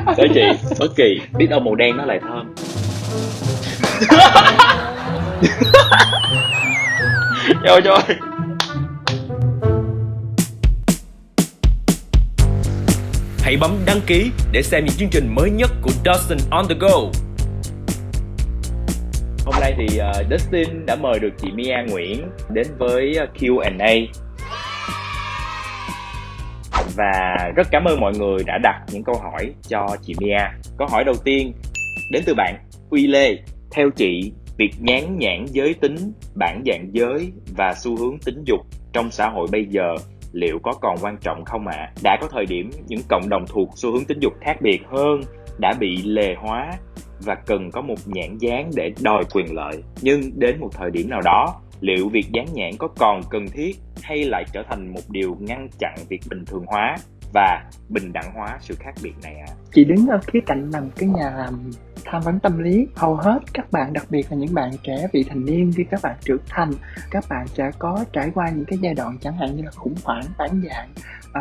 Sở chị bất kỳ, biết đâu màu đen nó lại thơm. Trời ơi. Hãy bấm đăng ký để xem những chương trình mới nhất của Dustin on the go. Hôm nay thì Dustin đã mời được chị Mia Nguyễn đến với Q&A. Và rất cảm ơn mọi người đã đặt những câu hỏi cho chị Mia. Câu hỏi đầu tiên đến từ bạn Uy Lê. Theo chị, việc nhán nhãn giới tính, bản dạng giới và xu hướng tính dục trong xã hội bây giờ liệu có còn quan trọng không ạ? Đã có thời điểm những cộng đồng thuộc xu hướng tính dục khác biệt hơn đã bị lề hóa và cần có một nhãn dán để đòi quyền lợi. Nhưng đến một thời điểm nào đó, liệu việc dán nhãn có còn cần thiết hay lại trở thành một điều ngăn chặn việc bình thường hóa và bình đẳng hóa sự khác biệt này ạ? Chị đứng ở khía cạnh làm cái nhà làm tham vấn tâm lý. Hầu hết các bạn, đặc biệt là những bạn trẻ vị thành niên, khi các bạn trưởng thành, các bạn sẽ có trải qua những cái giai đoạn chẳng hạn như là khủng hoảng bản dạng.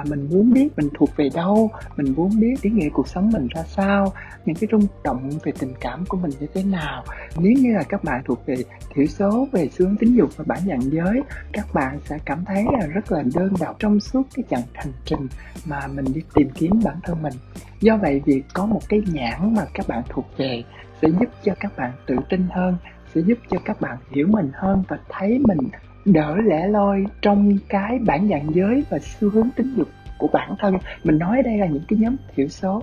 Mình muốn biết mình thuộc về đâu, mình muốn biết ý nghĩa cuộc sống mình ra sao, những cái rung động về tình cảm của mình như thế nào. Nếu như là các bạn thuộc về thiểu số, về xu hướng tính dục và bản dạng giới, các bạn sẽ cảm thấy là rất là đơn độc trong suốt cái chặng hành trình mà mình đi tìm kiếm bản thân mình. Do vậy, việc có một cái nhãn mà các bạn thuộc về sẽ giúp cho các bạn tự tin hơn, sẽ giúp cho các bạn hiểu mình hơn và thấy mình đỡ lẻ loi trong cái bản dạng giới và xu hướng tính dục của bản thân. Mình nói đây là những cái nhóm thiểu số.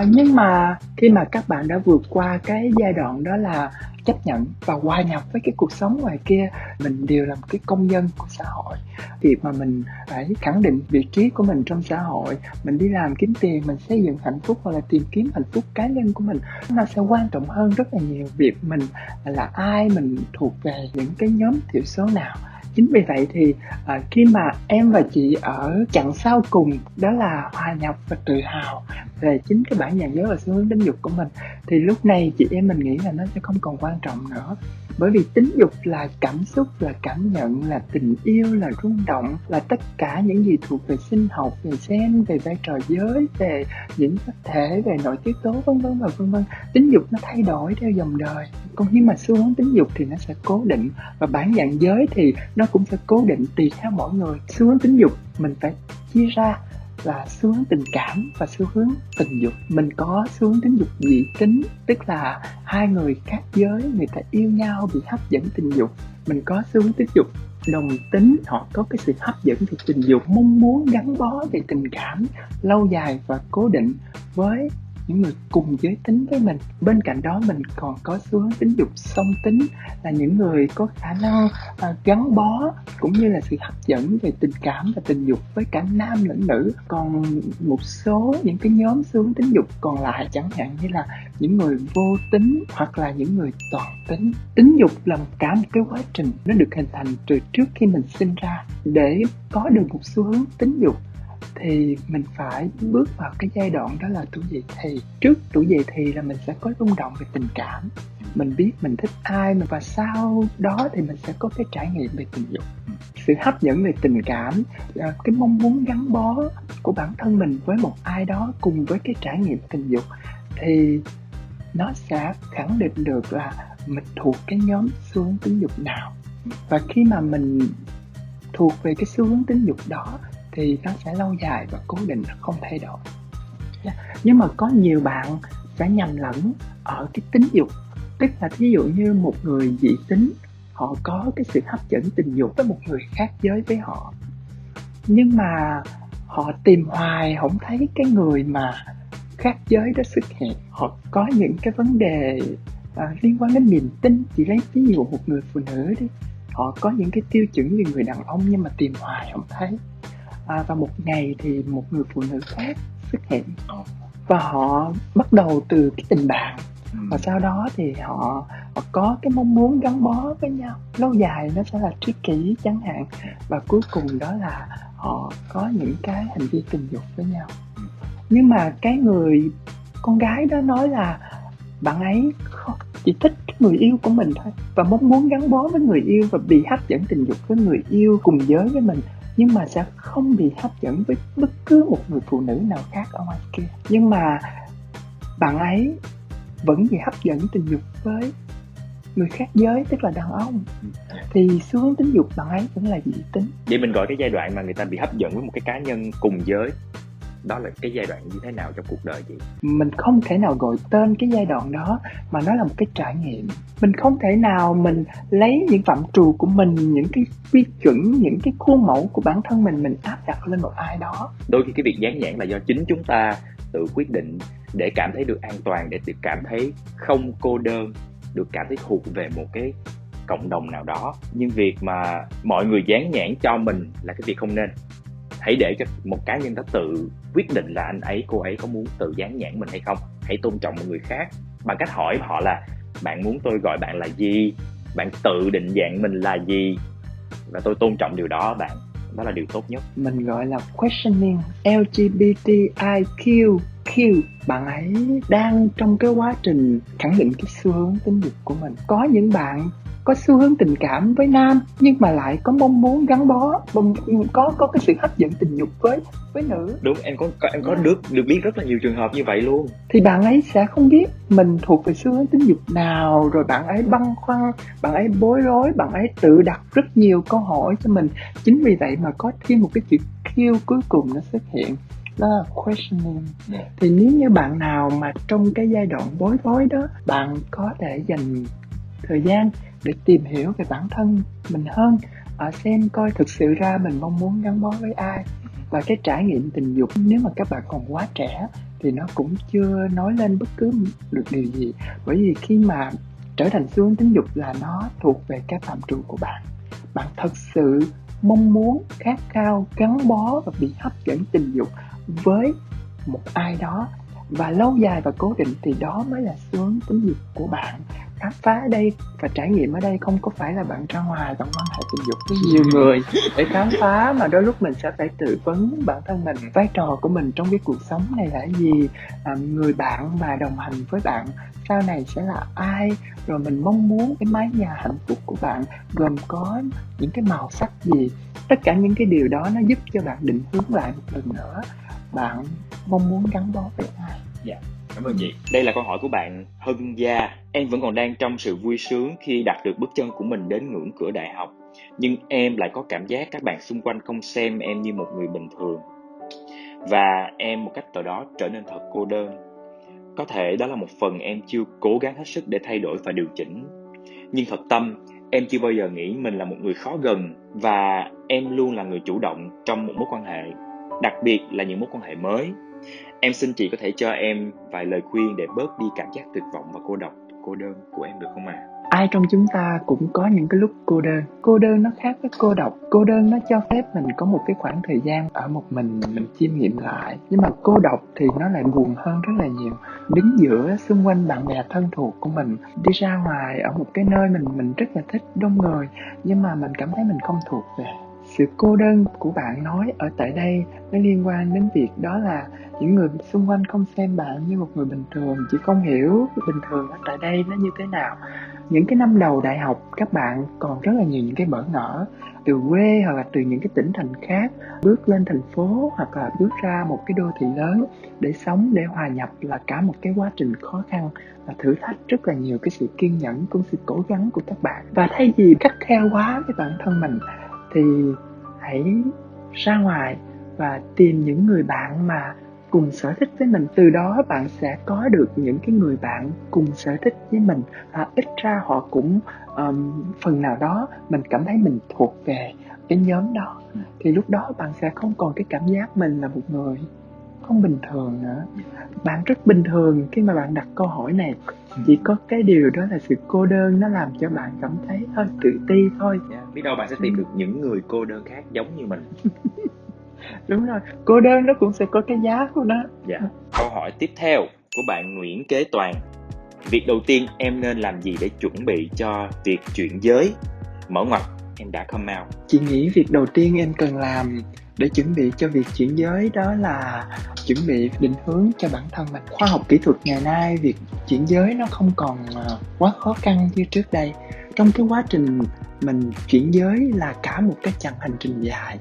Nhưng mà khi mà các bạn đã vượt qua cái giai đoạn đó là chấp nhận và hòa nhập với cái cuộc sống ngoài kia, mình đều là một cái công dân của xã hội. Việc mà mình phải khẳng định vị trí của mình trong xã hội, mình đi làm kiếm tiền, mình xây dựng hạnh phúc hoặc là tìm kiếm hạnh phúc cá nhân của mình, nó sẽ quan trọng hơn rất là nhiều việc mình là ai, mình thuộc về những cái nhóm thiểu số nào. Chính vì vậy thì khi mà em và chị ở chặng sau cùng, đó là hòa nhập và tự hào về chính cái bản dạng giới và xu hướng tính dục của mình, thì lúc này chị em mình nghĩ là nó sẽ không còn quan trọng nữa. Bởi vì tính dục là cảm xúc, là cảm nhận, là tình yêu, là rung động, là tất cả những gì thuộc về sinh học, về gen, về vai trò giới, về những vật thể, về nội tiết tố vân vân và vân vân. Tính dục nó thay đổi theo dòng đời, còn nhưng mà xu hướng tính dục thì nó sẽ cố định, và bản dạng giới thì nó cũng sẽ cố định tùy theo mỗi người. Xu hướng tính dục mình phải chia ra là xu hướng tình cảm và xu hướng tình dục. Mình có xu hướng tính dục dị tính, tức là hai người khác giới, người ta yêu nhau bị hấp dẫn tình dục. Mình có xu hướng tính dục đồng tính, họ có cái sự hấp dẫn về tình dục, mong muốn gắn bó về tình cảm lâu dài và cố định với những người cùng giới tính với mình. Bên cạnh đó mình còn có xu hướng tính dục song tính, là những người có khả năng gắn bó cũng như là sự hấp dẫn về tình cảm và tình dục với cả nam lẫn nữ. Còn một số những cái nhóm xu hướng tính dục còn lại, chẳng hạn như là những người vô tính hoặc là những người toàn tính. Tính dục là cả một cái quá trình, nó được hình thành từ trước khi mình sinh ra. Để có được một xu hướng tính dục thì mình phải bước vào cái giai đoạn đó là tuổi dậy thì. Trước tuổi dậy thì là mình sẽ có rung động về tình cảm, mình biết mình thích ai, và sau đó thì mình sẽ có cái trải nghiệm về tình dục. Sự hấp dẫn về tình cảm, cái mong muốn gắn bó của bản thân mình với một ai đó cùng với cái trải nghiệm tình dục, thì nó sẽ khẳng định được là mình thuộc cái nhóm xu hướng tính dục nào. Và khi mà mình thuộc về cái xu hướng tính dục đó thì nó sẽ lâu dài và cố định, không thay đổi. Nhưng mà có nhiều bạn sẽ nhầm lẫn ở cái tính dục, tức là thí dụ như một người dị tính, họ có cái sự hấp dẫn tình dục với một người khác giới với họ, nhưng mà họ tìm hoài không thấy cái người mà khác giới đó xuất hiện. Họ có những cái vấn đề liên quan đến niềm tin. Chỉ lấy ví dụ một người phụ nữ đi, họ có những cái tiêu chuẩn về người đàn ông nhưng mà tìm hoài không thấy. Và một ngày thì một người phụ nữ khác xuất hiện, và họ bắt đầu từ cái tình bạn, và sau đó thì họ có cái mong muốn gắn bó với nhau lâu dài, nó sẽ là tri kỷ chẳng hạn, và cuối cùng đó là họ có những cái hành vi tình dục với nhau. Nhưng mà cái người con gái đó nói là bạn ấy chỉ thích cái người yêu của mình thôi, và mong muốn gắn bó với người yêu và bị hấp dẫn tình dục với người yêu cùng giới với mình, nhưng mà sẽ không bị hấp dẫn với bất cứ một người phụ nữ nào khác ở ngoài kia. Nhưng mà bạn ấy vẫn bị hấp dẫn tình dục với người khác giới, tức là đàn ông, thì xu hướng tính dục bạn ấy vẫn là dị tính. Vậy mình gọi cái giai đoạn mà người ta bị hấp dẫn với một cái cá nhân cùng giới, đó là cái giai đoạn như thế nào trong cuộc đời chị? Mình không thể nào gọi tên cái giai đoạn đó, mà nó là một cái trải nghiệm. Mình không thể nào mình lấy những phạm trù của mình, những cái quy chuẩn, những cái khuôn mẫu của bản thân mình áp đặt lên một ai đó. Đôi khi cái việc dán nhãn là do chính chúng ta tự quyết định để cảm thấy được an toàn, để được cảm thấy không cô đơn, được cảm thấy thuộc về một cái cộng đồng nào đó. Nhưng việc mà mọi người dán nhãn cho mình là cái việc không nên. Hãy để cho một cá nhân đó tự quyết định là anh ấy, cô ấy có muốn tự dán nhãn mình hay không. Hãy tôn trọng một người khác bằng cách hỏi họ là bạn muốn tôi gọi bạn là gì, bạn tự định dạng mình là gì, và tôi tôn trọng điều đó bạn. Đó là điều tốt nhất. Mình gọi là questioning LGBTIQ. Bạn ấy đang trong cái quá trình khẳng định cái xu hướng tính dục của mình. Có những bạn có xu hướng tình cảm với nam nhưng mà lại có mong muốn gắn bó, có cái sự hấp dẫn tình dục với nữ. Đúng, em có được biết rất là nhiều trường hợp như vậy luôn. Thì bạn ấy sẽ không biết mình thuộc về xu hướng tính dục nào, rồi bạn ấy băn khoăn, bạn ấy bối rối, bạn ấy tự đặt rất nhiều câu hỏi cho mình. Chính vì vậy mà có thêm một cái chữ Q cuối cùng nó xuất hiện, đó là questioning. Thì nếu như bạn nào mà trong cái giai đoạn bối rối đó, bạn có thể dành thời gian để tìm hiểu về bản thân mình hơn, xem coi thực sự ra mình mong muốn gắn bó với ai. Và cái trải nghiệm tình dục, nếu mà các bạn còn quá trẻ thì nó cũng chưa nói lên bất cứ được điều gì. Bởi vì khi mà trở thành xu hướng tính dục là nó thuộc về các phạm trù của bạn. Bạn thật sự mong muốn, khát khao, gắn bó và bị hấp dẫn tình dục với một ai đó, và lâu dài và cố định, thì đó mới là xu hướng tính dục của bạn. Khám phá ở đây và trải nghiệm ở đây không có phải là bạn ra ngoài bạn quan hệ tình dục với nhiều người để khám phá, mà đôi lúc mình sẽ phải tự vấn bản thân mình, vai trò của mình trong cái cuộc sống này là gì, người bạn mà đồng hành với bạn sau này sẽ là ai, rồi mình mong muốn cái mái nhà hạnh phúc của bạn gồm có những cái màu sắc gì. Tất cả những cái điều đó nó giúp cho bạn định hướng lại một lần nữa bạn mong muốn gắn bó với ai. Dạ, cảm ơn chị. Đây là câu hỏi của bạn Hân Gia. Em vẫn còn đang trong sự vui sướng khi đặt được bước chân của mình đến ngưỡng cửa đại học, nhưng em lại có cảm giác các bạn xung quanh không xem em như một người bình thường, và em một cách nào đó trở nên thật cô đơn. Có thể đó là một phần em chưa cố gắng hết sức để thay đổi và điều chỉnh, nhưng thật tâm em chưa bao giờ nghĩ mình là một người khó gần, và em luôn là người chủ động trong một mối quan hệ, đặc biệt là những mối quan hệ mới. Em xin chị có thể cho em vài lời khuyên để bớt đi cảm giác tuyệt vọng và cô đơn của em được không ạ? Ai trong chúng ta cũng có những cái lúc cô đơn. Cô đơn nó khác với cô độc. Cô đơn nó cho phép mình có một cái khoảng thời gian ở một mình chiêm nghiệm lại. Nhưng mà cô độc thì nó lại buồn hơn rất là nhiều. Đứng giữa xung quanh bạn bè thân thuộc của mình, đi ra ngoài ở một cái nơi mình rất là thích đông người, nhưng mà mình cảm thấy mình không thuộc về. Sự cô đơn của bạn nói ở tại đây nó liên quan đến việc đó là những người xung quanh không xem bạn như một người bình thường, chỉ không hiểu bình thường ở tại đây nó như thế nào. Những cái năm đầu đại học các bạn còn rất là nhiều những cái bỡ ngỡ, từ quê hoặc là từ những cái tỉnh thành khác bước lên thành phố, hoặc là bước ra một cái đô thị lớn để sống, để hòa nhập, là cả một cái quá trình khó khăn và thử thách rất là nhiều cái sự kiên nhẫn cũng sự cố gắng của các bạn. Và thay vì khắt khe quá với bản thân mình thì hãy ra ngoài và tìm những người bạn mà cùng sở thích với mình. Từ đó bạn sẽ có được những cái người bạn cùng sở thích với mình, ít ra họ cũng phần nào đó mình cảm thấy mình thuộc về cái nhóm đó. Thì lúc đó bạn sẽ không còn cái cảm giác mình là một người không bình thường nữa. Bạn rất bình thường khi mà bạn đặt câu hỏi này. Chỉ có cái điều đó là sự cô đơn nó làm cho bạn cảm thấy hơi tự ti thôi. Biết đâu bạn sẽ tìm được những người cô đơn khác giống như mình. Đúng rồi, cô đơn nó cũng sẽ có cái giá của nó. Dạ. Câu hỏi tiếp theo của bạn Nguyễn Kế Toàn. Việc đầu tiên em nên làm gì để chuẩn bị cho việc chuyển giới? Mở ngoặc, em đã come out. Chị nghĩ việc đầu tiên em cần làm để chuẩn bị cho việc chuyển giới đó là chuẩn bị định hướng cho bản thân mình. Khoa học kỹ thuật ngày nay, việc chuyển giới nó không còn quá khó khăn như trước đây. trong cái quá trình mình chuyển giới là cả một cái chặng hành trình dài.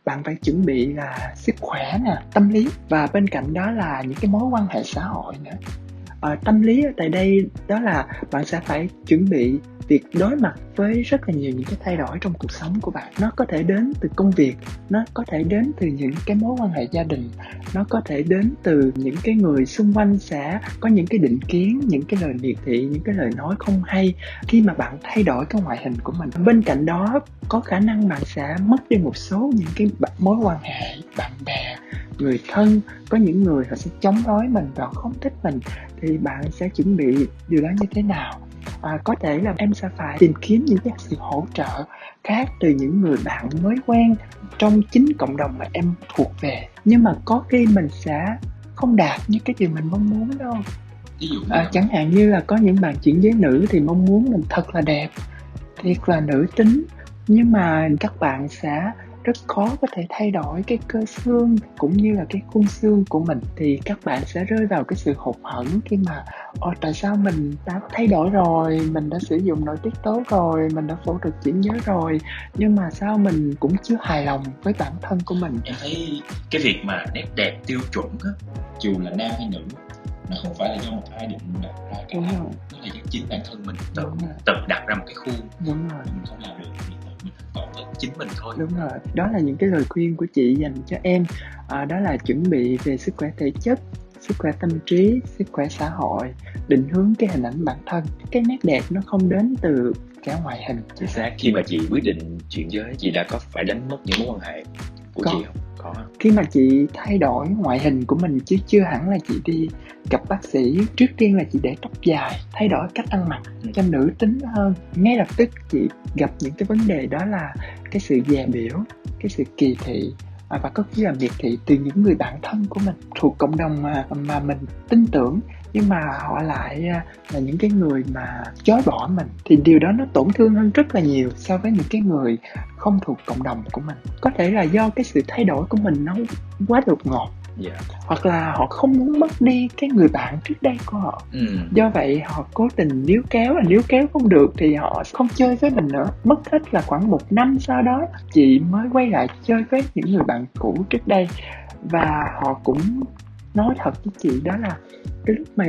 Bạn phải chuẩn bị là sức khỏe nè, tâm lý, và bên cạnh đó là những cái mối quan hệ xã hội nữa. Tâm lý ở tại đây đó là bạn sẽ phải chuẩn bị việc đối mặt với rất là nhiều những cái thay đổi trong cuộc sống của bạn. Nó có thể đến từ công việc, nó có thể đến từ những cái mối quan hệ gia đình, nó có thể đến từ những cái người xung quanh sẽ có những cái định kiến, những cái lời miệt thị, những cái lời nói không hay khi mà bạn thay đổi cái ngoại hình của mình. Bên cạnh đó có khả năng bạn sẽ mất đi một số những cái mối quan hệ, bạn bè, người thân. Có những người họ sẽ chống đối mình và không thích mình, thì bạn sẽ chuẩn bị điều đó như thế nào? Có thể là em sẽ phải tìm kiếm những cái sự hỗ trợ khác từ những người bạn mới quen trong chính cộng đồng mà em thuộc về. Nhưng mà có khi mình sẽ không đạt như cái điều mình mong muốn đâu. Ví dụ Chẳng hạn như là có những bạn chuyển giới nữ thì mong muốn mình thật là đẹp, thiệt là nữ tính, nhưng mà các bạn sẽ rất khó có thể thay đổi cái cơ xương cũng như là cái khung xương của mình, thì các bạn sẽ rơi vào cái sự hụt hẫng khi mà tại sao mình đã thay đổi rồi, mình đã sử dụng nội tiết tố rồi, mình đã phẫu thuật chuyển giới rồi, nhưng mà sao mình cũng chưa hài lòng với bản thân của mình. em thấy cái việc mà nét đẹp tiêu chuẩn á, dù là nam hay nữ, nó không phải là do một ai định đặt ra cả, nó là do chính bản thân mình tự đặt ra một cái khuôn. Đúng rồi. Mình không làm được thì tự mình còn với chính mình thôi. Đúng rồi, đó là những cái lời khuyên của chị dành cho em. Đó là chuẩn bị về sức khỏe thể chất, sức khỏe tâm trí, sức khỏe xã hội, định hướng cái hình ảnh bản thân. Cái nét đẹp nó không đến từ cả ngoại hình. Chính xác. Khi mà chị quyết định chuyển giới, chị đã có phải đánh mất những mối quan hệ của chị không? Có. Khi mà chị thay đổi ngoại hình của mình, chứ chưa hẳn là chị đi gặp bác sĩ, trước tiên là chị để tóc dài, thay đổi cách ăn mặc cho nữ tính hơn. Ngay lập tức chị gặp những cái vấn đề, đó là cái sự dè bỉu, cái sự kỳ thị và có khi là miệt thị từ những người bạn thân của mình thuộc cộng đồng mà mình tin tưởng, nhưng mà họ lại là những cái người mà chối bỏ mình, thì điều đó nó tổn thương hơn rất là nhiều so với những cái người không thuộc cộng đồng của mình. Có thể là do cái sự thay đổi của mình nó quá đột ngột, hoặc là họ không muốn mất đi cái người bạn trước đây của họ. Do vậy họ cố tình níu kéo không được thì họ không chơi với mình nữa. Mất hết là khoảng 1 năm sau đó chị mới quay lại chơi với những người bạn cũ trước đây, và họ cũng nói thật với chị đó là cái lúc mà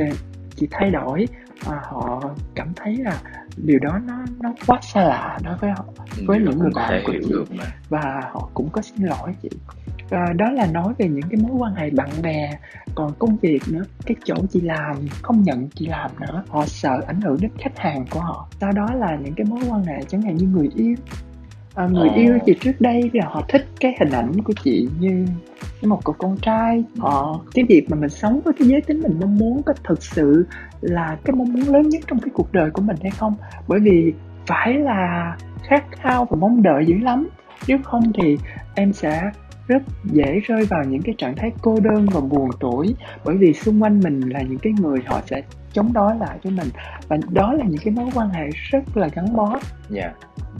chị thay đổi, họ cảm thấy là điều đó nó quá xa lạ đối với họ, với những người bạn của chị, và họ cũng có xin lỗi chị. Đó là nói về những cái mối quan hệ bạn bè. Còn công việc nữa, cái chỗ chị làm không nhận chị làm nữa, họ sợ ảnh hưởng đến khách hàng của họ. Sau đó là những cái mối quan hệ chẳng hạn như người yêu. Người yêu chị trước đây thì họ thích cái hình ảnh của chị như một cậu con trai. Cái việc mà mình sống với cái giới tính mình mong muốn có thực sự là cái mong muốn lớn nhất trong cái cuộc đời của mình hay không? Bởi vì phải là khát khao và mong đợi dữ lắm, nếu không thì em sẽ rất dễ rơi vào những cái trạng thái cô đơn và buồn tủi, bởi vì xung quanh mình là những cái người họ sẽ chống đối lại với mình, và đó là những cái mối quan hệ rất là gắn bó.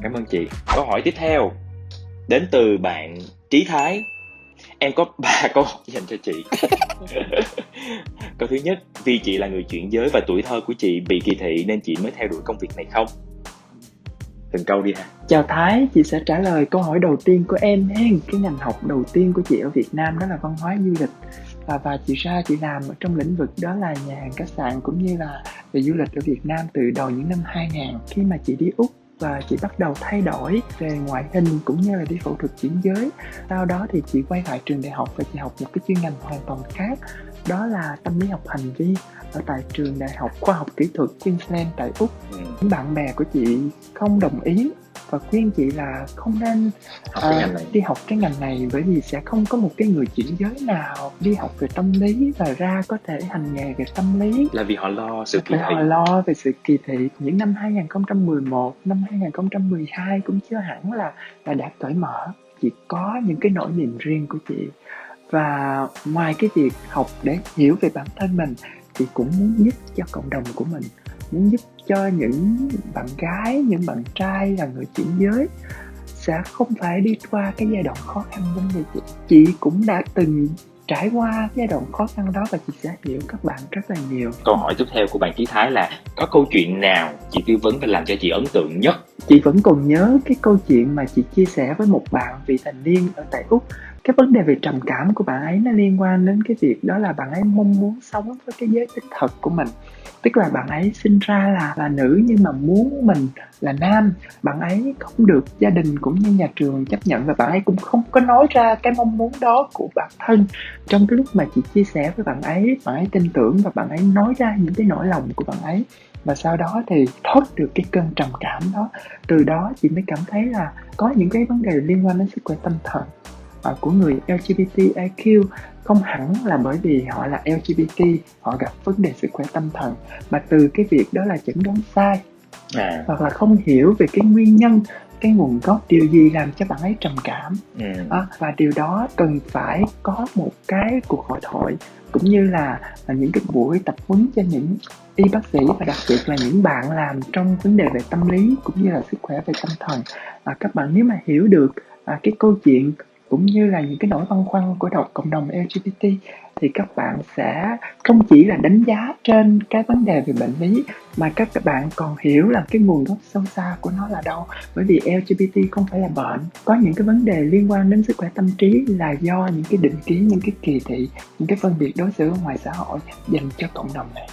Cảm ơn chị. Câu hỏi tiếp theo đến từ bạn Trí Thái. Em có 3 câu hỏi dành cho chị. Câu thứ nhất, vì chị là người chuyển giới và tuổi thơ của chị bị kỳ thị nên chị mới theo đuổi công việc này không? Từng câu đi ha. Chào Thái, chị sẽ trả lời câu hỏi đầu tiên của em hen. Cái ngành học đầu tiên của chị ở Việt Nam đó là văn hóa du lịch, và chị làm ở trong lĩnh vực đó là nhà hàng, khách sạn cũng như là về du lịch ở Việt Nam từ đầu những năm 2000. Khi mà chị đi Úc và chị bắt đầu thay đổi về ngoại hình cũng như là đi phẫu thuật chuyển giới, sau đó thì chị quay lại trường đại học và chị học một cái chuyên ngành hoàn toàn khác, đó là tâm lý học hành vi ở tại trường Đại học Khoa học Kỹ thuật Queensland tại Úc. Những bạn bè của chị không đồng ý và khuyên chị là không nên đi học cái ngành này, bởi vì sẽ không có một cái người chuyển giới nào đi học về tâm lý và ra có thể hành nghề về tâm lý. Là vì họ lo sự kỳ thị. Họ lo về sự kỳ thị. Những năm 2011, năm 2012 cũng chưa hẳn là đã cởi mở. Chị có những cái nỗi niềm riêng của chị. Và ngoài cái việc học để hiểu về bản thân mình, chị cũng muốn giúp cho cộng đồng của mình, muốn giúp cho những bạn gái, những bạn trai là người chuyển giới sẽ không phải đi qua cái giai đoạn khó khăn giống như chị. Chị cũng đã từng trải qua giai đoạn khó khăn đó và chị sẽ hiểu các bạn rất là nhiều. Câu hỏi tiếp theo của bạn Chí Thái là có câu chuyện nào chị tư vấn và làm cho chị ấn tượng nhất? Chị vẫn còn nhớ cái câu chuyện mà chị chia sẻ với một bạn vị thành niên ở tại Úc. Cái vấn đề về trầm cảm của bạn ấy nó liên quan đến cái việc đó là bạn ấy mong muốn sống với cái giới tính thật của mình. Tức là bạn ấy sinh ra là nữ nhưng mà muốn mình là nam. Bạn ấy không được gia đình cũng như nhà trường chấp nhận và bạn ấy cũng không có nói ra cái mong muốn đó của bản thân. Trong cái lúc mà chị chia sẻ với bạn ấy tin tưởng và bạn ấy nói ra những cái nỗi lòng của bạn ấy. Và sau đó thì thoát được cái cơn trầm cảm đó. Từ đó chị mới cảm thấy là có những cái vấn đề liên quan đến sức khỏe tâm thần của người LGBTIQ không hẳn là bởi vì họ là LGBT họ gặp vấn đề sức khỏe tâm thần, mà từ cái việc đó là chẩn đoán sai hoặc là không hiểu về cái nguyên nhân, cái nguồn gốc, điều gì làm cho bạn ấy trầm cảm. Và điều đó cần phải có một cái cuộc hội thoại cũng như là những cái buổi tập huấn cho những y bác sĩ và đặc biệt là những bạn làm trong vấn đề về tâm lý cũng như là sức khỏe về tâm thần. Các bạn nếu mà hiểu được cái câu chuyện cũng như là những cái nỗi băn khoăn của cộng đồng LGBT thì các bạn sẽ không chỉ là đánh giá trên cái vấn đề về bệnh lý mà các bạn còn hiểu là cái nguồn gốc sâu xa của nó là đâu. Bởi vì LGBT không phải là bệnh, có những cái vấn đề liên quan đến sức khỏe tâm trí là do những cái định kiến, những cái kỳ thị, những cái phân biệt đối xử ngoài xã hội dành cho cộng đồng này.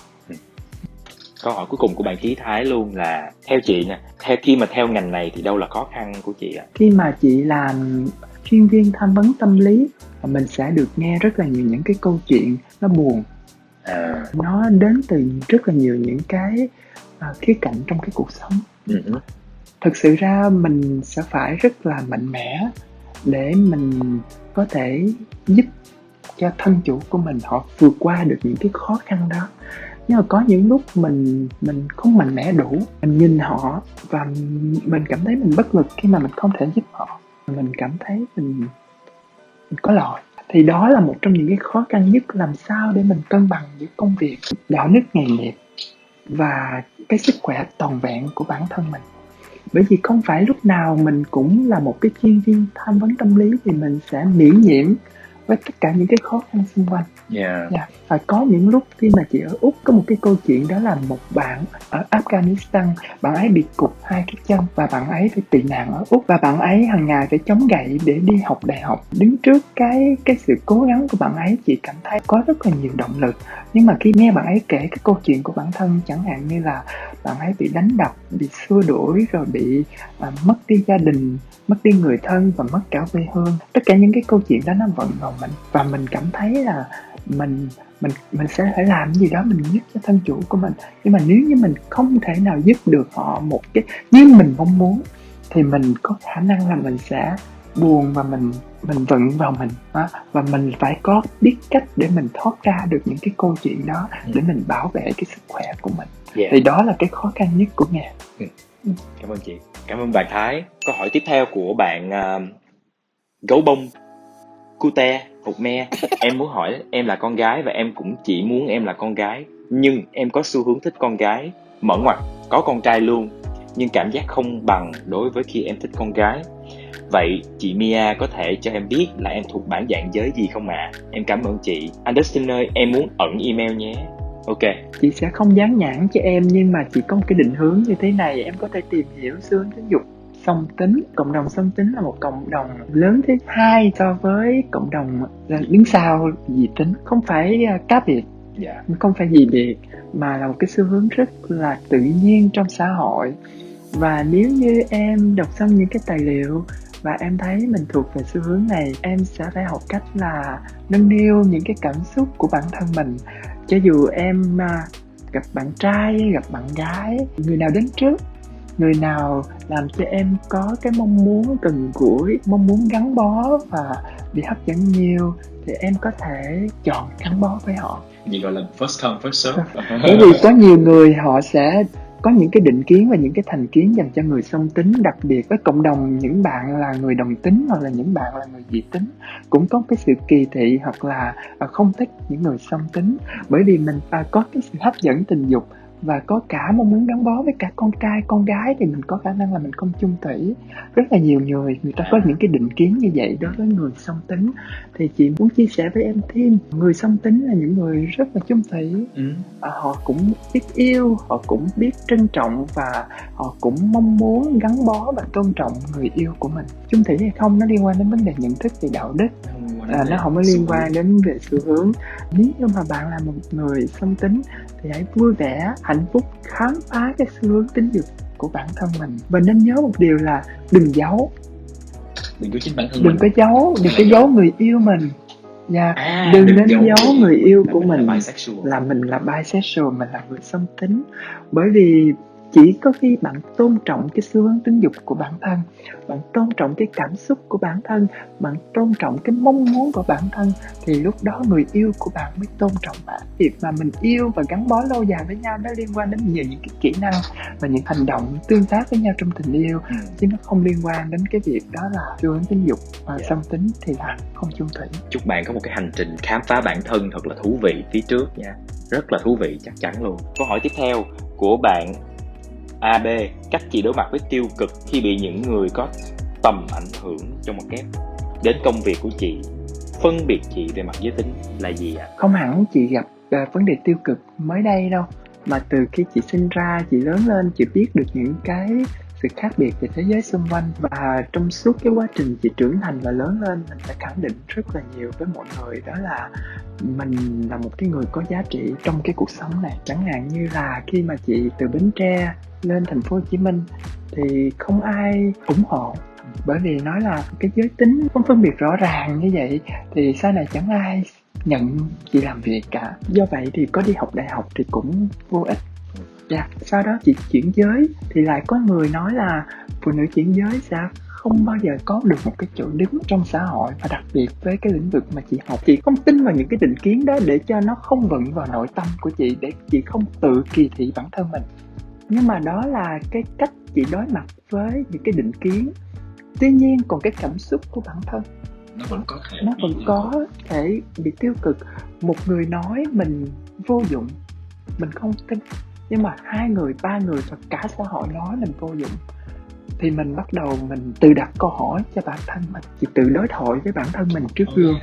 Câu hỏi cuối cùng của bạn Chí Thái luôn là theo chị nè, khi mà theo ngành này thì đâu là khó khăn của chị ạ? Khi mà chị làm chuyên viên tham vấn tâm lý, mình sẽ được nghe rất là nhiều những cái câu chuyện nó buồn. Nó đến từ rất là nhiều những cái khía cạnh trong cái cuộc sống. Thực sự ra mình sẽ phải rất là mạnh mẽ để mình có thể giúp cho thân chủ của mình họ vượt qua được những cái khó khăn đó. Nhưng mà có những lúc mình không mạnh mẽ đủ, mình nhìn họ và mình cảm thấy mình bất lực khi mà mình không thể giúp họ. Mình cảm thấy mình có lỗi. Thì đó là một trong những cái khó khăn nhất, làm sao để mình cân bằng giữa công việc, đạo đức nghề nghiệp và cái sức khỏe toàn vẹn của bản thân mình. Bởi vì không phải lúc nào mình cũng là một cái chuyên viên tham vấn tâm lý thì mình sẽ miễn nhiễm với tất cả những cái khó khăn xung quanh. Và có những lúc khi mà chị ở Úc, có một cái câu chuyện đó là một bạn ở Afghanistan, bạn ấy bị cụt 2 cái chân và bạn ấy phải tị nạn ở Úc và bạn ấy hàng ngày phải chống gậy để đi học đại học. Đứng trước cái sự cố gắng của bạn ấy, chị cảm thấy có rất là nhiều động lực. Nhưng mà khi nghe bạn ấy kể cái câu chuyện của bản thân, chẳng hạn như là bạn ấy bị đánh đập, bị xua đuổi, rồi bị mất đi gia đình, mất đi người thân và mất cả quê hương. Tất cả những cái câu chuyện đó nó vận vào mình và mình cảm thấy là mình sẽ phải làm gì đó mình giúp cho thân chủ của mình. Nhưng mà nếu như mình không thể nào giúp được họ một cái như mình mong muốn thì mình có khả năng là mình sẽ buồn và mình vận vào mình đó. Và mình phải có biết cách để mình thoát ra được những cái câu chuyện đó để mình bảo vệ cái sức khỏe của mình. Thì đó là cái khó khăn nhất của nghề. Cảm ơn chị. Cảm ơn bạn Thái. Câu hỏi tiếp theo của bạn Gấu Bông Cute Hột Me. Em muốn hỏi, em là con gái và em cũng chỉ muốn em là con gái, nhưng em có xu hướng thích con gái, mở ngoặt có con trai luôn, nhưng cảm giác không bằng đối với khi em thích con gái. Vậy chị Mia có thể cho em biết là em thuộc bản dạng giới gì không ạ? Em cảm ơn chị. Anderson ơi, em muốn ẩn email nhé. Ok. Chị sẽ không dán nhãn cho em, nhưng mà chị có một cái định hướng như thế này. Em có thể tìm hiểu xu hướng tính dục song tính. Cộng đồng song tính là một cộng đồng lớn thứ hai so với cộng đồng đứng sau dị tính. Không phải cá biệt, không phải gì biệt, mà là một cái xu hướng rất là tự nhiên trong xã hội. Và nếu như em đọc xong những cái tài liệu và em thấy mình thuộc về xu hướng này, em sẽ phải học cách là nâng niu những cái cảm xúc của bản thân mình. Cho dù em gặp bạn trai, gặp bạn gái, người nào đến trước, người nào làm cho em có cái mong muốn gần gũi, mong muốn gắn bó và bị hấp dẫn nhiều, thì em có thể chọn gắn bó với họ. Gì gọi là first come first serve. Bởi vì có nhiều người họ sẽ có những cái định kiến và những cái thành kiến dành cho người song tính, đặc biệt với cộng đồng những bạn là người đồng tính hoặc là những bạn là người dị tính cũng có cái sự kỳ thị hoặc là không thích những người song tính, bởi vì mình có cái sự hấp dẫn tình dục và có cả mong muốn gắn bó với cả con trai, con gái thì mình có khả năng là mình không chung thủy. Rất là nhiều người ta có những cái định kiến như vậy đối với người song tính. Thì chị muốn chia sẻ với em thêm, người song tính là những người rất là chung thủy. Họ cũng biết yêu, họ cũng biết trân trọng và họ cũng mong muốn gắn bó và tôn trọng người yêu của mình. Chung thủy hay không nó liên quan đến vấn đề nhận thức về đạo đức, nó không có liên quan đến về xu hướng. Nếu như mà bạn là một người song tính thì hãy vui vẻ, hạnh phúc, khám phá cái xu hướng tính dục của bản thân mình. Và nên nhớ một điều là đừng giấu, đừng có chính bản thân đừng có giấu người yêu mình. Đừng nên giấu người yêu của mình là mình là bisexual, mình là người song tính. Bởi vì chỉ có khi bạn tôn trọng cái xu hướng tính dục của bản thân, bạn tôn trọng cái cảm xúc của bản thân, bạn tôn trọng cái mong muốn của bản thân, thì lúc đó người yêu của bạn mới tôn trọng bạn. Việc mà mình yêu và gắn bó lâu dài với nhau nó liên quan đến nhiều những cái kỹ năng và những hành động tương tác với nhau trong tình yêu, chứ nó không liên quan đến cái việc đó là xu hướng tính dục và song tính thì là không chung thủy. Chúc bạn có một cái hành trình khám phá bản thân thật là thú vị phía trước nha. Rất là thú vị chắc chắn luôn. Câu hỏi tiếp theo của bạn AB: cách chị đối mặt với tiêu cực khi bị những người có tầm ảnh hưởng trong một kép đến công việc của chị, phân biệt chị về mặt giới tính là gì ạ? Không hẳn chị gặp vấn đề tiêu cực mới đây đâu, mà từ khi chị sinh ra, chị lớn lên, chị biết được những cái sự khác biệt về thế giới xung quanh. Và trong suốt cái quá trình chị trưởng thành và lớn lên, mình đã khẳng định rất là nhiều với mọi người, đó là mình là một cái người có giá trị trong cái cuộc sống này. Chẳng hạn như là khi mà chị từ Bến Tre lên thành phố Hồ Chí Minh thì không ai ủng hộ, bởi vì nói là cái giới tính không phân biệt rõ ràng như vậy thì sau này chẳng ai nhận chị làm việc cả. Do vậy thì có đi học đại học thì cũng vô ích. Sau đó chị chuyển giới thì lại có người nói là phụ nữ chuyển giới sẽ không bao giờ có được một cái chỗ đứng trong xã hội, và đặc biệt với cái lĩnh vực mà chị học. Chị không tin vào những cái định kiến đó để cho nó không vận vào nội tâm của chị, để chị không tự kỳ thị bản thân mình. Nhưng mà đó là cái cách chị đối mặt với những cái định kiến. Tuy nhiên còn cái cảm xúc của bản thân nó vẫn có thể bị tiêu cực. Một người nói mình vô dụng, mình không tin, nhưng mà 2 người, 3 người và cả xã hội nói mình vô dụng, thì mình bắt đầu mình tự đặt câu hỏi cho bản thân mình. Chị tự đối thoại với bản thân mình trước gương.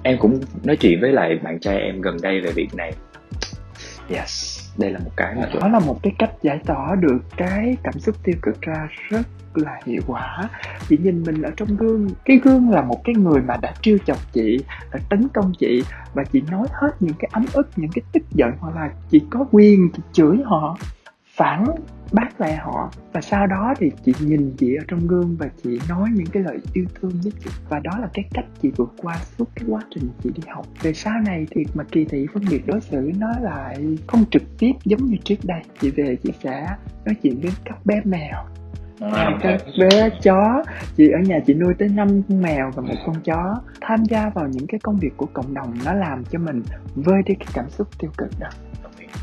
Em cũng nói chuyện với lại bạn trai em gần đây về việc này. Đây là một cái mà đó là một cái cách giải tỏa được cái cảm xúc tiêu cực ra rất là hiệu quả. Chị nhìn mình ở trong gương, cái gương là một cái người mà đã trêu chọc chị, đã tấn công chị, và chị nói hết những cái ấm ức, những cái tức giận, hoặc là chị có quyền chị chửi họ, phản bác lại họ. Và sau đó thì chị nhìn chị ở trong gương và chị nói những cái lời yêu thương với chị. Và đó là cái cách chị vượt qua suốt cái quá trình chị đi học. Về sau này thì mà kỳ thị phân biệt đối xử nó lại không trực tiếp giống như trước đây. Chị về chị sẽ nói chuyện với các bé mèo, các bé chó. Chị ở nhà chị nuôi tới 5 con mèo và 1 con chó. Tham gia vào những cái công việc của cộng đồng, nó làm cho mình vơi đi cái cảm xúc tiêu cực đó.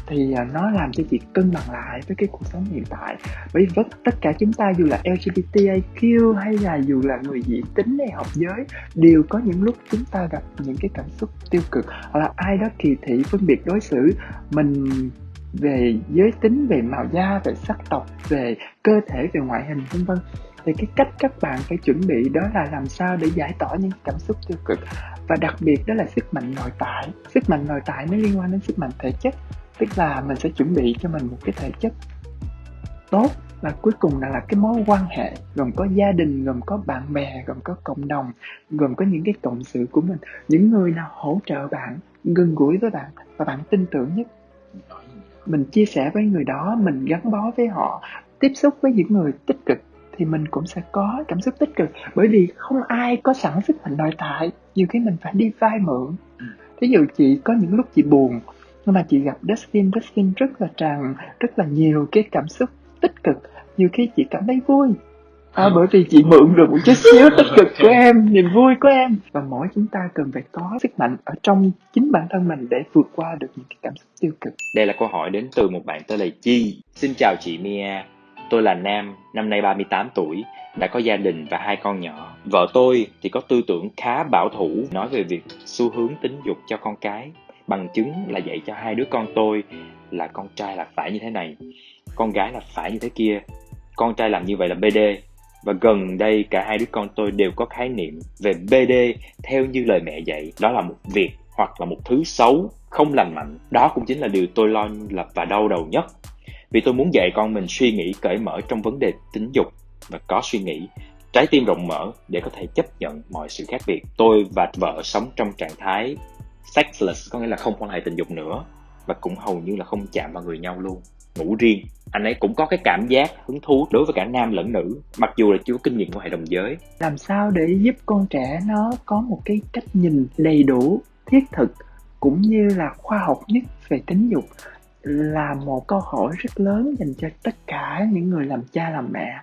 Thì nó làm cho chị cân bằng lại với cái cuộc sống hiện tại. Bởi vì tất cả chúng ta, dù là LGBTIQ hay là dù là người dị tính hay học giới, đều có những lúc chúng ta gặp những cái cảm xúc tiêu cực, hoặc là ai đó kỳ thị phân biệt đối xử mình về giới tính, về màu da, về sắc tộc, về cơ thể, về ngoại hình vân vân. Thì cái cách các bạn phải chuẩn bị đó là làm sao để giải tỏa những cảm xúc tiêu cực. Và đặc biệt đó là sức mạnh nội tại. Sức mạnh nội tại nó liên quan đến sức mạnh thể chất. Tức là mình sẽ chuẩn bị cho mình một cái thể chất tốt, và cuối cùng là cái mối quan hệ gồm có gia đình, gồm có bạn bè, gồm có cộng đồng, gồm có những cái cộng sự của mình, những người nào hỗ trợ bạn, gần gũi với bạn và bạn tin tưởng nhất. Mình chia sẻ với người đó, mình gắn bó với họ, tiếp xúc với những người tích cực thì mình cũng sẽ có cảm xúc tích cực. Bởi vì không ai có sẵn sức mạnh nội tại, nhiều khi mình phải đi vay mượn. Ví dụ chị có những lúc chị buồn, nhưng mà chị gặp Dustin rất là tràn, rất là nhiều cái cảm xúc tích cực. Nhiều khi chị cảm thấy vui, bởi vì chị mượn được một chút xíu tích cực của em, niềm vui của em. Và mỗi chúng ta cần phải có sức mạnh ở trong chính bản thân mình để vượt qua được những cái cảm xúc tiêu cực. Đây là câu hỏi đến từ một bạn tên là Chi. Xin chào chị Mia, tôi là nam, năm nay 38 tuổi, đã có gia đình và 2 con nhỏ. Vợ tôi thì có tư tưởng khá bảo thủ, nói về việc xu hướng tính dục cho con cái. Bằng chứng là dạy cho hai đứa con tôi là con trai là phải như thế này, con gái là phải như thế kia, con trai làm như vậy là BD. Và gần đây cả hai đứa con tôi đều có khái niệm về BD theo như lời mẹ dạy, đó là một việc hoặc là một thứ xấu, không lành mạnh. Đó cũng chính là điều tôi lo lập và đau đầu nhất. Vì tôi muốn dạy con mình suy nghĩ cởi mở trong vấn đề tính dục và có suy nghĩ, trái tim rộng mở để có thể chấp nhận mọi sự khác biệt. Tôi và vợ sống trong trạng thái sexless, có nghĩa là không quan hệ tình dục nữa, và cũng hầu như là không chạm vào người nhau luôn, ngủ riêng. Anh ấy cũng có cái cảm giác hứng thú đối với cả nam lẫn nữ, mặc dù là chưa có kinh nghiệm quan hệ đồng giới. Làm sao để giúp con trẻ nó có một cái cách nhìn đầy đủ, thiết thực cũng như là khoa học nhất về tính dục là một câu hỏi rất lớn dành cho tất cả những người làm cha làm mẹ.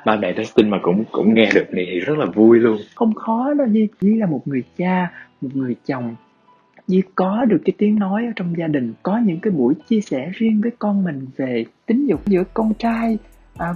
Ba mẹ Dustin mà cũng nghe được này thì rất là vui luôn. Không khó đâu Di, Di là một người cha, một người chồng. Di có được cái tiếng nói ở trong gia đình, có những cái buổi chia sẻ riêng với con mình về tính dục giữa con trai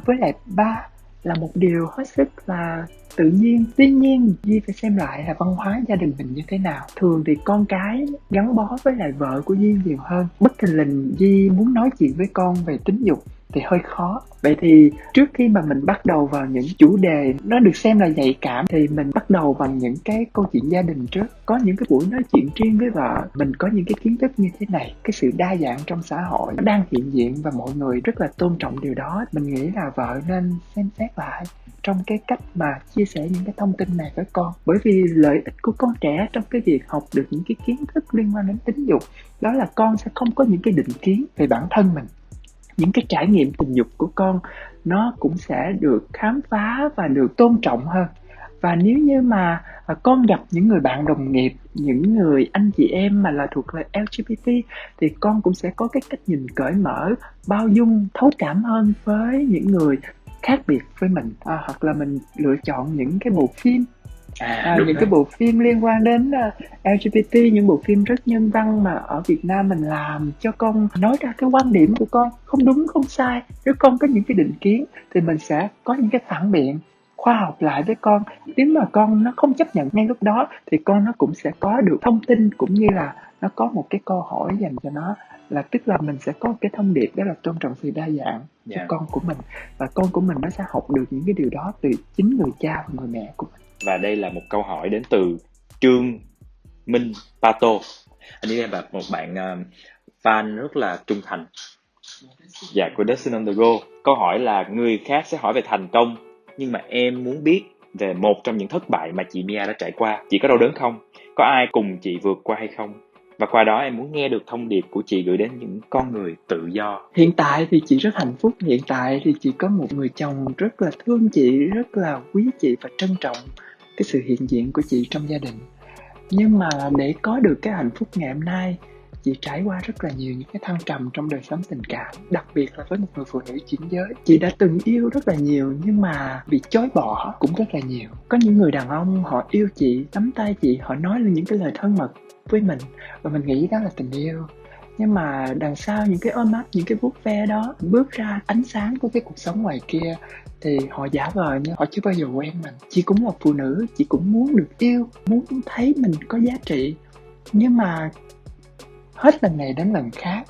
với lại ba là một điều hết sức là tự nhiên. Tuy nhiên Di phải xem lại là văn hóa gia đình mình như thế nào. Thường thì con cái gắn bó với lại vợ của Di nhiều hơn. Bất thình lình Di muốn nói chuyện với con về tính dục thì hơi khó. Vậy thì trước khi mà mình bắt đầu vào những chủ đề nó được xem là nhạy cảm thì mình bắt đầu bằng những cái câu chuyện gia đình trước. Có những cái buổi nói chuyện riêng với vợ, mình có những cái kiến thức như thế này. Cái sự đa dạng trong xã hội nó đang hiện diện và mọi người rất là tôn trọng điều đó. Mình nghĩ là vợ nên xem xét lại trong cái cách mà chia sẻ những cái thông tin này với con. Bởi vì lợi ích của con trẻ trong cái việc học được những cái kiến thức liên quan đến tính dục đó là con sẽ không có những cái định kiến về bản thân mình. Những cái trải nghiệm tình dục của con nó cũng sẽ được khám phá và được tôn trọng hơn. Và nếu như mà con gặp những người bạn đồng nghiệp, những người anh chị em mà là thuộc là LGBT thì con cũng sẽ có cái cách nhìn cởi mở, bao dung, thấu cảm hơn với những người khác biệt với mình. Hoặc là mình lựa chọn những cái bộ phim những cái bộ phim liên quan đến LGBT, những bộ phim rất nhân văn mà ở Việt Nam mình làm cho con nói ra cái quan điểm của con, không đúng không sai. Nếu con có những cái định kiến thì mình sẽ có những cái phản biện khoa học lại với con. Nếu mà con nó không chấp nhận ngay lúc đó thì con nó cũng sẽ có được thông tin cũng như là nó có một cái câu hỏi dành cho nó, là tức là mình sẽ có một cái thông điệp đó là tôn trọng sự đa dạng cho con của mình, và con của mình nó sẽ học được những cái điều đó từ chính người cha và người mẹ của mình. Và đây là một câu hỏi đến từ Trương Minh Pato. Anh ấy là một bạn fan rất là trung thành của Dustin on the Go. Câu hỏi là người khác sẽ hỏi về thành công, nhưng mà em muốn biết về một trong những thất bại mà chị Mia đã trải qua. Chị có đau đớn không? Có ai cùng chị vượt qua hay không? Và qua đó em muốn nghe được thông điệp của chị gửi đến những con người tự do. Hiện tại thì chị rất hạnh phúc. Hiện tại thì chị có một người chồng rất là thương chị, rất là quý chị và trân trọng cái sự hiện diện của chị trong gia đình. Nhưng mà để có được cái hạnh phúc ngày hôm nay, chị trải qua rất là nhiều những cái thăng trầm trong đời sống tình cảm, đặc biệt là với một người phụ nữ chuyển giới. Chị đã từng yêu rất là nhiều nhưng mà bị chối bỏ cũng rất là nhiều. Có những người đàn ông họ yêu chị, nắm tay chị, họ nói lên những cái lời thân mật với mình và mình nghĩ đó là tình yêu. Nhưng mà đằng sau những cái ôm ấp, những cái vuốt ve đó, bước ra ánh sáng của cái cuộc sống ngoài kia thì họ giả vờ như họ chưa bao giờ quen mình. Chị cũng là phụ nữ, chị cũng muốn được yêu, muốn thấy mình có giá trị. Nhưng mà hết lần này đến lần khác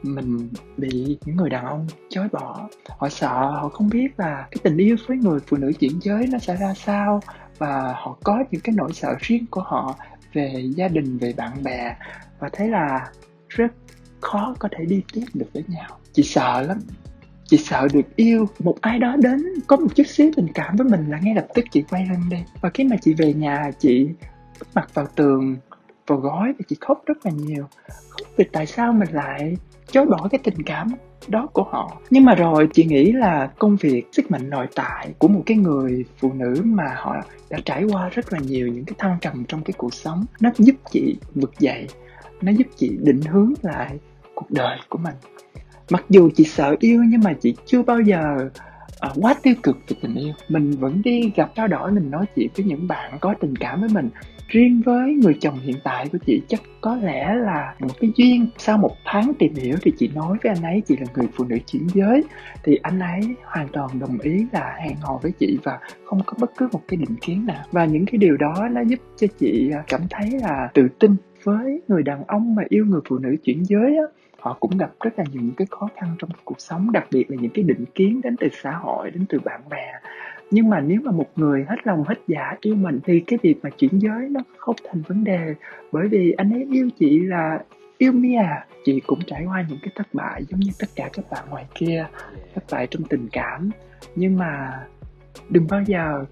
mình bị những người đàn ông chối bỏ. Họ sợ, họ không biết là cái tình yêu với người phụ nữ chuyển giới nó sẽ ra sao, và họ có những cái nỗi sợ riêng của họ về gia đình, về bạn bè, và thế là rất khó có thể đi tiếp được với nhau. Chị sợ lắm. Chị sợ được yêu một ai đó đến có một chút xíu tình cảm với mình là ngay lập tức chị quay lưng đi. Và khi mà chị về nhà, chị úp mặt vào tường, vào gối và chị khóc rất là nhiều. Khóc vì tại sao mình lại chối bỏ cái tình cảm đó của họ. Nhưng mà rồi chị nghĩ là công việc, sức mạnh nội tại của một cái người phụ nữ mà họ đã trải qua rất là nhiều những cái thăng trầm trong cái cuộc sống, nó giúp chị vực dậy, nó giúp chị định hướng lại cuộc đời của mình. Mặc dù chị sợ yêu nhưng mà chị chưa bao giờ quá tiêu cực về tình yêu. Mình vẫn đi gặp trao đổi, mình nói chuyện với những bạn có tình cảm với mình. Riêng với người chồng hiện tại của chị chắc có lẽ là một cái duyên. Sau 1 tháng tìm hiểu thì chị nói với anh ấy chị là người phụ nữ chuyển giới, thì anh ấy hoàn toàn đồng ý là hẹn hò với chị và không có bất cứ một cái định kiến nào. Và những cái điều đó nó giúp cho chị cảm thấy là tự tin với người đàn ông mà yêu người phụ nữ chuyển giới á, họ cũng gặp rất là nhiều những cái khó khăn trong cuộc sống, đặc biệt là những cái định kiến đến từ xã hội, đến từ bạn bè. Nhưng mà nếu mà một người hết lòng hết dạ yêu mình thì cái việc mà chuyển giới nó không thành vấn đề, bởi vì anh ấy yêu chị là yêu Mia. Chị cũng trải qua những cái thất bại giống như tất cả các bạn ngoài kia, thất bại trong tình cảm, nhưng mà đừng bao giờ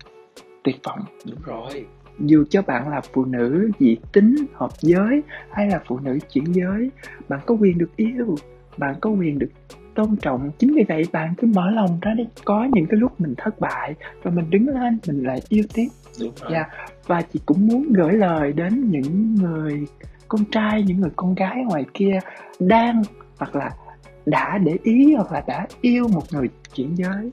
tuyệt vọng. Đúng rồi. Dù cho bạn là phụ nữ dị tính, hợp giới hay là phụ nữ chuyển giới, bạn có quyền được yêu, bạn có quyền được tôn trọng. Chính vì vậy bạn cứ mở lòng ra đi. Có những cái lúc mình thất bại và mình đứng lên, mình lại yêu tiếp. Đúng rồi. Yeah. Và chị cũng muốn gửi lời đến những người con trai, những người con gái ngoài kia đang hoặc là đã để ý hoặc là đã yêu một người chuyển giới.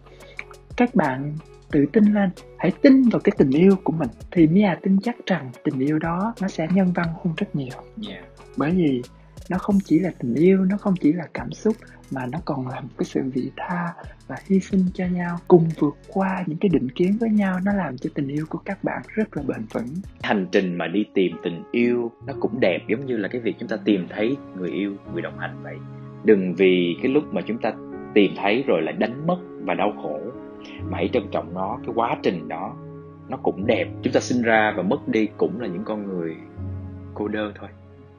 Các bạn tự tin lên, hãy tin vào cái tình yêu của mình, thì Mia tin chắc rằng tình yêu đó nó sẽ nhân văn hơn rất nhiều. Bởi vì nó không chỉ là tình yêu, nó không chỉ là cảm xúc, mà nó còn là một cái sự vị tha và hy sinh cho nhau, cùng vượt qua những cái định kiến với nhau. Nó làm cho tình yêu của các bạn rất là bền vững. Hành trình mà đi tìm tình yêu nó cũng đẹp, giống như là cái việc chúng ta tìm thấy người yêu, người đồng hành vậy. Đừng vì cái lúc mà chúng ta tìm thấy rồi lại đánh mất và đau khổ, mà hãy trân trọng nó. Cái quá trình đó nó cũng đẹp. Chúng ta sinh ra và mất đi cũng là những con người cô đơn thôi.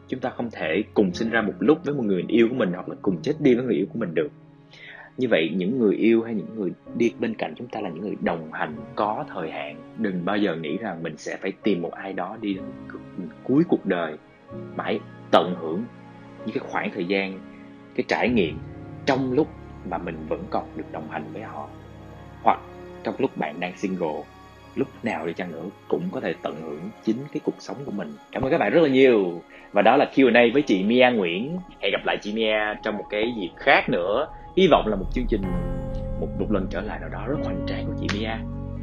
Chúng ta không thể cùng sinh ra một lúc với một người yêu của mình, hoặc là cùng chết đi với người yêu của mình được. Như vậy những người yêu hay những người đi bên cạnh chúng ta là những người đồng hành có thời hạn. Đừng bao giờ nghĩ rằng mình sẽ phải tìm một ai đó đi đến cuối cuộc đời, mà hãy tận hưởng những cái khoảng thời gian, cái trải nghiệm trong lúc mà mình vẫn còn được đồng hành với họ, hoặc trong lúc bạn đang single, lúc nào đi chăng nữa cũng có thể tận hưởng chính cái cuộc sống của mình. Cảm ơn các bạn rất là nhiều. Và đó là Q&A với chị Mia Nguyễn. Hẹn gặp lại chị Mia trong một cái dịp khác nữa. Hy vọng là một chương trình, một lần trở lại nào đó rất hoành tráng của chị Mia.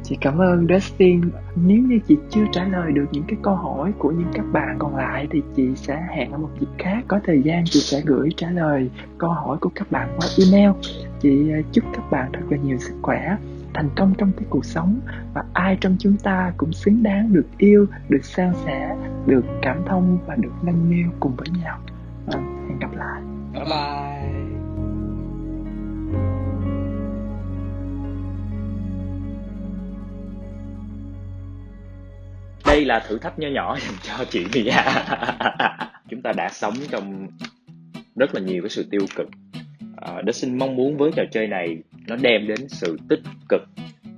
Chị cảm ơn Dustin. Nếu như chị chưa trả lời được những cái câu hỏi của những các bạn còn lại thì chị sẽ hẹn ở một dịp khác. Có thời gian chị sẽ gửi trả lời câu hỏi của các bạn qua email. Chị chúc các bạn thật là nhiều sức khỏe, thành công trong cái cuộc sống, và ai trong chúng ta cũng xứng đáng được yêu, được san sẻ, được cảm thông và được nâng niu cùng với nhau. Hẹn gặp lại. Bye bye. Đây là thử thách nho nhỏ dành cho chị Mia. Chúng ta đã sống trong rất là nhiều cái sự tiêu cực. Dustin mong muốn với trò chơi này nó đem đến sự tích cực,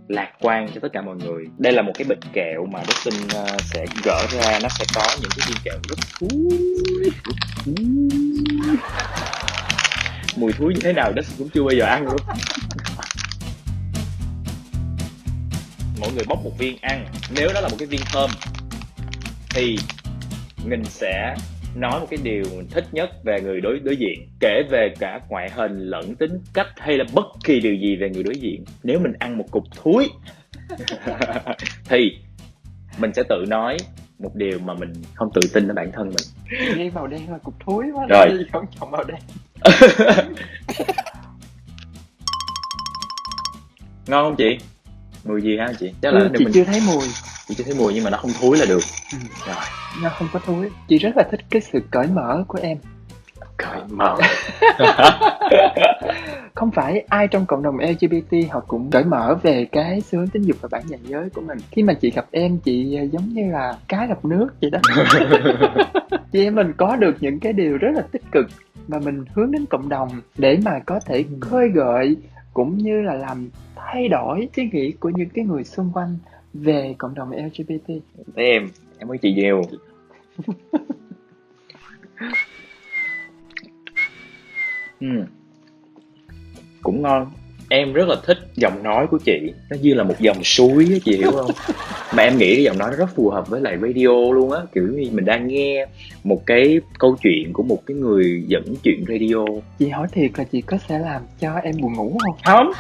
lạc quan cho tất cả mọi người. Đây là một cái bịch kẹo mà Dustin sẽ gỡ ra. Nó sẽ có những cái viên kẹo rất thúi. Mùi thúi như thế nào Dustin cũng chưa bao giờ ăn luôn. Mọi người bóc một viên ăn. Nếu đó là một cái viên thơm thì mình sẽ nói một cái điều mình thích nhất về người đối diện, kể về cả ngoại hình lẫn tính cách hay là bất kỳ điều gì về người đối diện. Nếu mình ăn một cục thúi thì mình sẽ tự nói một điều mà mình không tự tin ở bản thân mình. Nghe màu đen là cục thúi quá rồi. Không chọn màu đen. Ngon không chị? Mùi gì hả chị? Chắc là chị chưa thấy mùi. Chị chưa thấy mùi nhưng mà nó không thúi là được. Rồi. Nó không có thúi. Chị rất là thích cái sự cởi mở của em. Cởi mở. Không phải ai trong cộng đồng LGBT họ cũng cởi mở về cái xu hướng tính dục và bản dạng giới của mình. Khi mà chị gặp em, chị giống như là cá gặp nước vậy đó. Chị em mình có được những cái điều rất là tích cực mà mình hướng đến cộng đồng để mà có thể khơi gợi cũng như là làm thay đổi suy nghĩ của những cái người xung quanh về cộng đồng LGBT. Thế em ơn chị nhiều. Cũng ngon. Em rất là thích giọng nói của chị. Nó như là một dòng suối á, chị hiểu không? Mà em nghĩ cái giọng nói nó rất phù hợp với lại radio luôn á. Kiểu như mình đang nghe một cái câu chuyện của một cái người dẫn chuyện radio. Chị hỏi thiệt là chị có sẽ làm cho em buồn ngủ không? Không.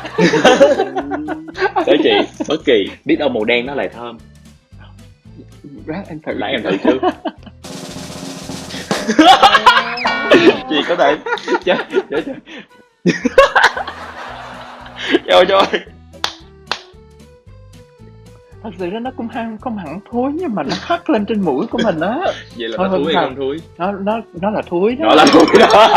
Đấy chị, bất kỳ. Biết đâu màu đen nó lại thơm. Rát em thử. Lại em thử trước. Chị có thể trời. Trời ơi. Thật sự ra nó cũng không hẳn thúi, nhưng mà nó hắt lên trên mũi của mình á. Vậy là Thôi, nó thúi hay thật. không thúi? Nó là thúi đó. Nó là thúi đó.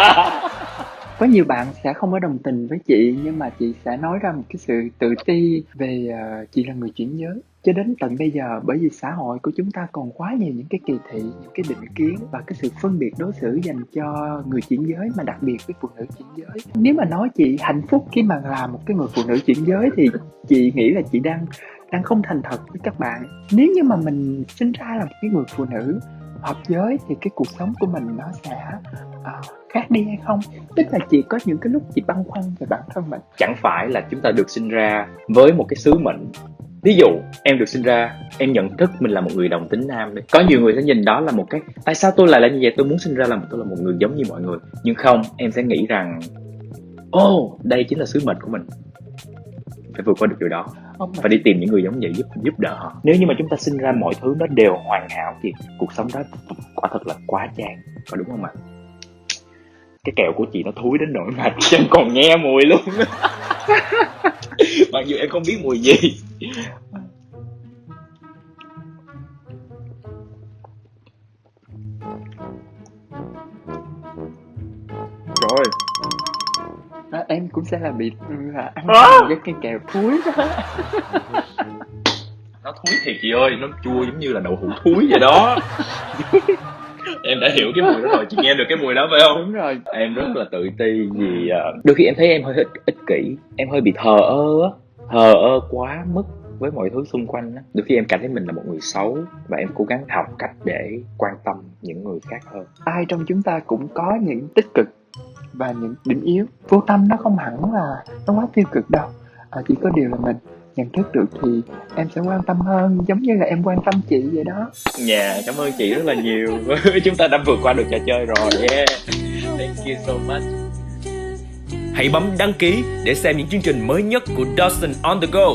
Có nhiều bạn sẽ không có đồng tình với chị, nhưng mà chị sẽ nói ra một cái sự tự ti về chị là người chuyển giới. Cho đến tận bây giờ, bởi vì xã hội của chúng ta còn quá nhiều những cái kỳ thị, những cái định kiến và cái sự phân biệt đối xử dành cho người chuyển giới, mà đặc biệt với phụ nữ chuyển giới. Nếu mà nói chị hạnh phúc khi mà là một cái người phụ nữ chuyển giới thì chị nghĩ là chị đang không thành thật với các bạn. Nếu như mà mình sinh ra là một cái người phụ nữ hợp giới thì cái cuộc sống của mình nó sẽ khác đi hay không? Tức là chị có những cái lúc chị băn khoăn về bản thân mình. Chẳng phải là chúng ta được sinh ra với một cái sứ mệnh. Ví dụ em được sinh ra, em nhận thức mình là một người đồng tính nam đi. Có nhiều người sẽ nhìn đó là một cái tại sao tôi lại là như vậy, tôi muốn sinh ra tôi là một người giống như mọi người. Nhưng không, em sẽ nghĩ rằng đây chính là sứ mệnh của mình. Phải vượt qua được điều đó, phải đi tìm những người giống vậy giúp đỡ họ. Nếu như mà chúng ta sinh ra mọi thứ nó đều hoàn hảo thì cuộc sống đó quả thật là quá chán, có đúng không ạ? Cái kẹo của chị nó thúi đến nỗi mà em còn nghe mùi luôn. Mặc dù em không biết mùi gì. Rồi em cũng sẽ là bị ăn với cái kẹo thúi đó. Nó thúi thiệt chị ơi, nó chua giống như là đậu hũ thúi vậy đó. Em đã hiểu cái mùi đó rồi, chị nghe được cái mùi đó phải không? Đúng rồi. Em rất là tự ti vì đôi khi em thấy em hơi ích kỷ, em hơi bị thờ ơ quá mức với mọi thứ xung quanh á. Đôi khi em cảm thấy mình là một người xấu và em cố gắng học cách để quan tâm những người khác hơn. Ai trong chúng ta cũng có những tích cực và những điểm yếu. Vô tâm nó không hẳn là nó quá tiêu cực đâu. Chỉ có điều là mình nhận thức được thì em sẽ quan tâm hơn, giống như là em quan tâm chị vậy đó. Dạ, cảm ơn chị rất là nhiều. Chúng ta đã vượt qua được trò chơi rồi. Yeah. Thank you so much. Hãy bấm đăng ký để xem những chương trình mới nhất của Dawson on the Go.